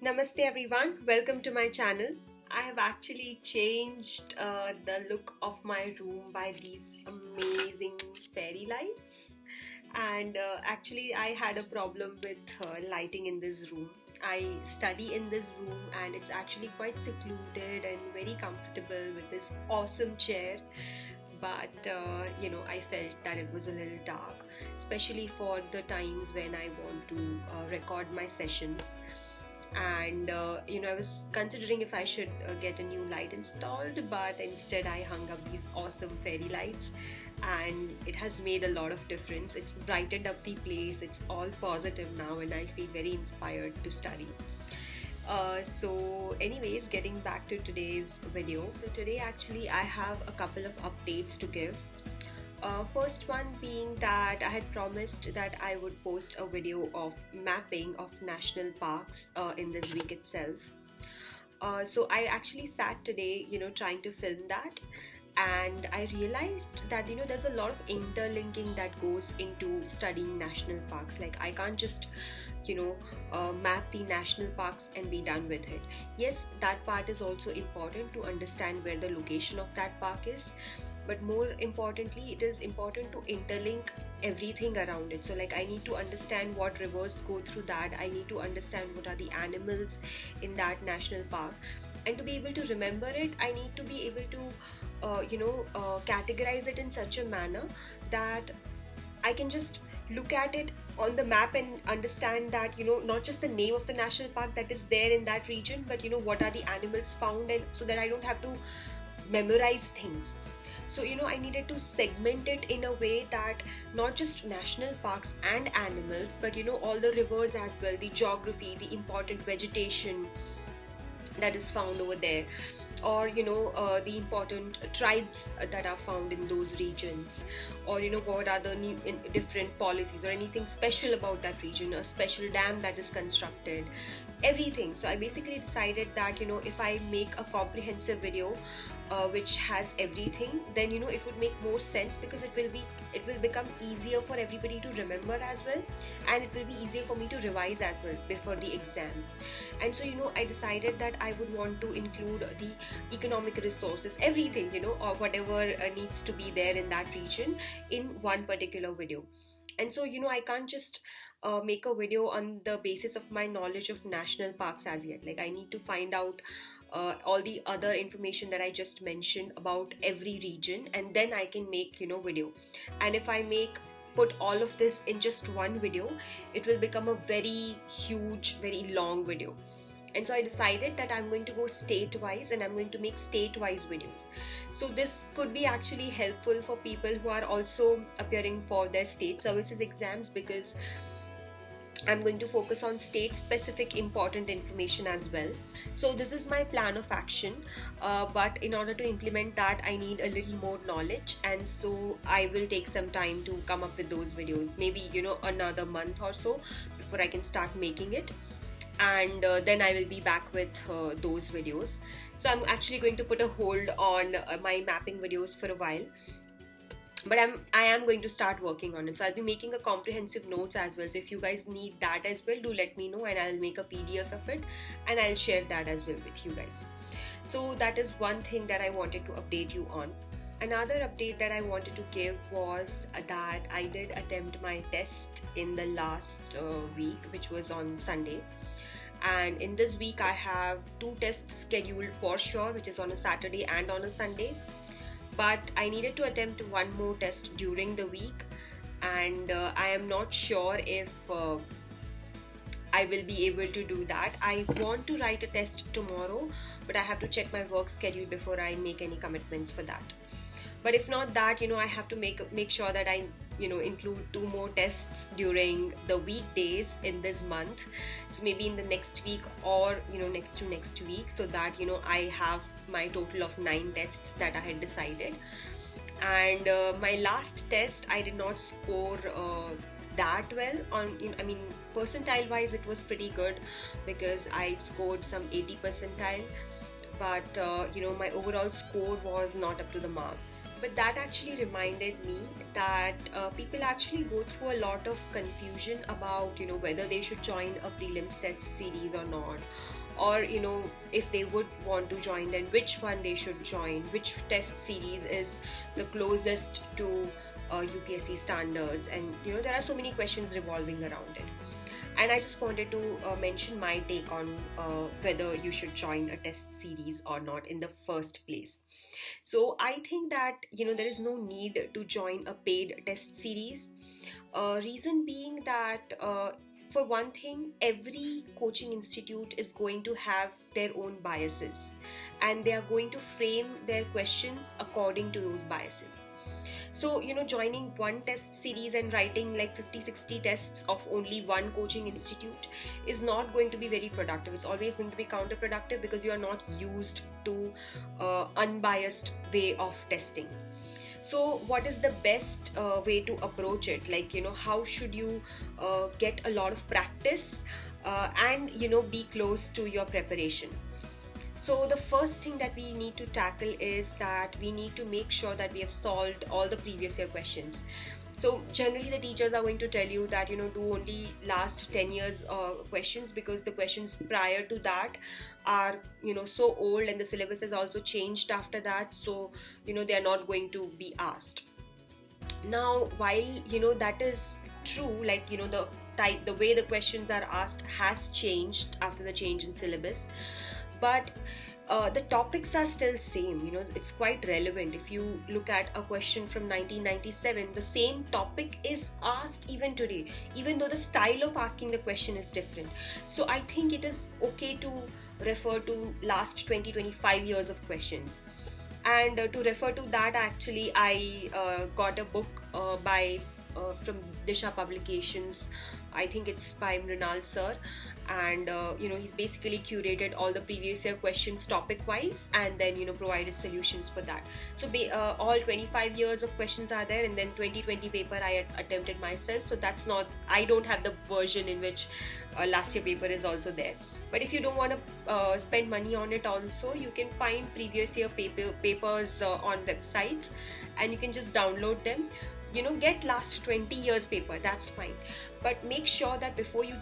Namaste everyone, welcome to my channel. I have actually changed the look of my room by these amazing fairy lights. And actually, I had a problem with lighting in this room. I study in this room, and it's actually quite secluded and very comfortable with this awesome chair. But I felt that it was a little dark, especially for the times when I want to record my sessions. And I was considering if I should get a new light installed, but instead I hung up these awesome fairy lights, and it has made a lot of difference. It's brightened up the place, it's all positive now, and I feel very inspired to study. So anyways, getting back to today's video. So today actually I have a couple of updates to give. First one being that I had promised that I would post a video of mapping of national parks in this week itself. So I actually sat today, trying to film that, and I realized that there's a lot of interlinking that goes into studying national parks. Like I can't just map the national parks and be done with it. Yes, that part is also important to understand where the location of that park is, but more importantly, it is important to interlink everything around it. So like I need to understand what rivers go through that, I need to understand what are the animals in that national park, and to be able to remember it, I need to be able to categorize it in such a manner that I can just look at it on the map and understand that not just the name of the national park that is there in that region, but what are the animals found, and so that I don't have to memorize things. So I needed to segment it in a way that not just national parks and animals, but all the rivers as well, the geography, the important vegetation that is found over there, or the important tribes that are found in those regions, or what are the new different policies or anything special about that region, a special dam that is constructed, everything. So I basically decided that if I make a comprehensive video which has everything, then it would make more sense, because it will become easier for everybody to remember as well, and it will be easier for me to revise as well before the exam. And so I decided that I would want to include the economic resources, everything, or whatever needs to be there in that region in one particular video. And so I can't just make a video on the basis of my knowledge of national parks as yet. Like I need to find out all the other information that I just mentioned about every region, and then I can make video. And if I put all of this in just one video, it will become a very huge, very long video. And so I decided that I'm going to go state-wise, and I'm going to make state-wise videos. So this could be actually helpful for people who are also appearing for their state services exams, because I'm going to focus on state-specific important information as well. So this is my plan of action, but in order to implement that, I need a little more knowledge, and so I will take some time to come up with those videos. Maybe another month or so before I can start making it, and then I will be back with those videos. So I'm actually going to put a hold on my mapping videos for a while, but I am going to start working on it. So I'll be making a comprehensive notes as well. So if you guys need that as well, do let me know, and I'll make a PDF of it and I'll share that as well with you guys. So that is one thing that I wanted to update you on. Another update that I wanted to give was that I did attempt my test in the last week, which was on Sunday. And in this week I have 2 tests scheduled for sure, which is on a Saturday and on a Sunday. But I needed to attempt one more test during the week, and I am not sure if I will be able to do that. I want to write a test tomorrow, but I have to check my work schedule before I make any commitments for that. But if not that, I have to make sure that I include 2 more tests during the weekdays in this month. So maybe in the next week, or next to next week, so that I have my total of 9 tests that I had decided. And my last test, I did not score that well on, percentile wise it was pretty good, because I scored some 80 percentile, but my overall score was not up to the mark. But that actually reminded me that people actually go through a lot of confusion about, whether they should join a prelims test series or not, or if they would want to join, then which one they should join, which test series is the closest to UPSC standards, and there are so many questions revolving around it. And I just wanted to mention my take on whether you should join a test series or not in the first place. So I think that there is no need to join a paid test series. Reason being that for one thing, every coaching institute is going to have their own biases, and they are going to frame their questions according to those biases. So, joining one test series and writing like 50-60 tests of only one coaching institute is not going to be very productive. It's always going to be counterproductive because you are not used to unbiased way of testing. So what is the best way to approach it? Like, how should you get a lot of practice and, be close to your preparation? So the first thing that we need to tackle is that we need to make sure that we have solved all the previous year questions. So generally the teachers are going to tell you that, do only last 10 years questions, because the questions prior to that are, so old, and the syllabus has also changed after that. So, they are not going to be asked. Now, while, that is true, like, the way the questions are asked has changed after the change in syllabus, but the topics are still same. It's quite relevant. If you look at a question from 1997, the same topic is asked even today, even though the style of asking the question is different. So I think it is okay to refer to last 20-25 years of questions. And to refer to that, actually, I got a book from Disha Publications. I think it's by Mrinal sir, and he's basically curated all the previous year questions topic wise, and then provided solutions for that. So all 25 years of questions are there, and then 2020 paper I attempted myself. So that's not, I don't have the version in which last year paper is also there. But if you don't want to spend money on it also, you can find previous year papers on websites, and you can just download them. Get last 20 years paper, that's fine. But make sure that before you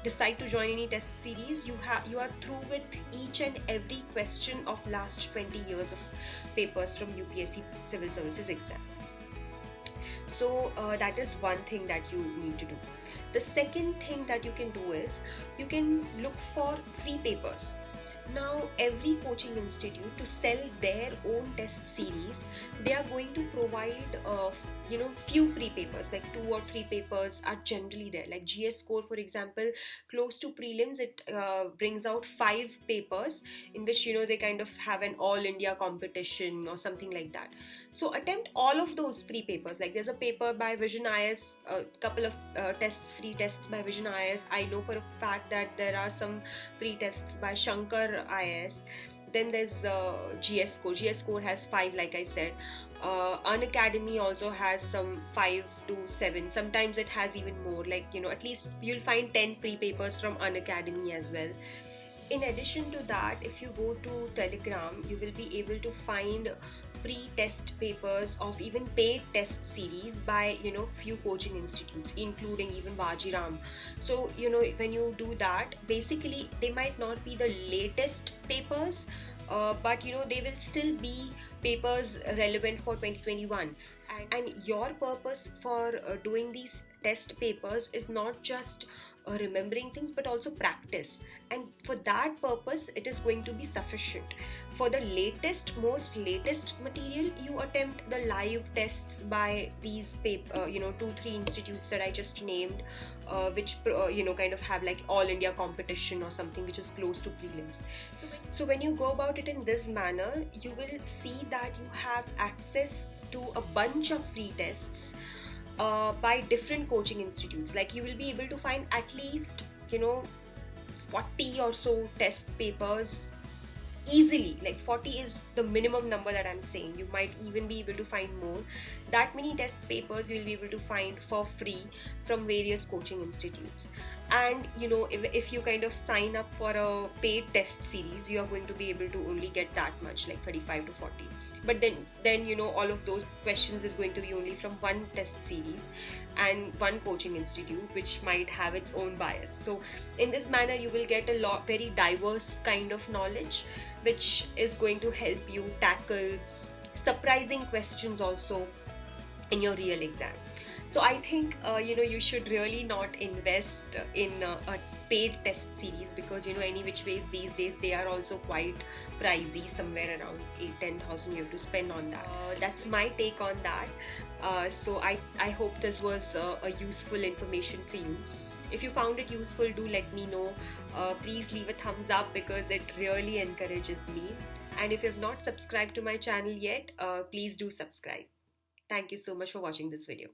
decide to join any test series, you are through with each and every question of last 20 years of papers from UPSC Civil Services exam. So that is one thing that you need to do. The second thing that you can do is you can look for free papers. Now, every coaching institute, to sell their own test series, they are going to provide few free papers, like 2 or 3 papers are generally there. Like GS Score, for example, close to prelims, it brings out 5 papers in which they kind of have an all India competition or something like that. So attempt all of those free papers. Like there's a paper by Vision IS, a couple of free tests by Vision IS. I know for a fact that there are some free tests by Shankar IS. Then there's GS Score. GS Score has 5, like I said. Unacademy also has some 5 to 7. Sometimes it has even more. Like, at least you'll find 10 free papers from Unacademy as well. In addition to that, if you go to Telegram, you will be able to find free test papers of even paid test series by few coaching institutes, including even Vajiram. So when you do that, basically they might not be the latest papers, but they will still be papers relevant for 2021. And your purpose for doing these test papers is not just remembering things, but also practice. And for that purpose, it is going to be sufficient. For the most latest material, you attempt the live tests by these 2-3 institutes that I just named, which kind of have like all India competition or something which is close to prelims. So when you go about it in this manner, you will see that you have access to a bunch of free tests by different coaching institutes. Like you will be able to find at least 40 or so test papers easily. Like 40 is the minimum number that I'm saying. You might even be able to find more. That many test papers you will be able to find for free from various coaching institutes. And if you kind of sign up for a paid test series, you are going to be able to only get that much, like 35 to 40. But then all of those questions is going to be only from one test series and one coaching institute, which might have its own bias. So in this manner you will get a lot very diverse kind of knowledge, which is going to help you tackle surprising questions also in your real exam. So I think you should really not invest in a paid test series, because any which ways these days they are also quite pricey, somewhere around 8-10,000 you have to spend on that. That's my take on that. So I hope this was a useful information for you. If you found it useful, do let me know. Please leave a thumbs up, because it really encourages me. And if you have not subscribed to my channel yet, please do subscribe. Thank you so much for watching this video.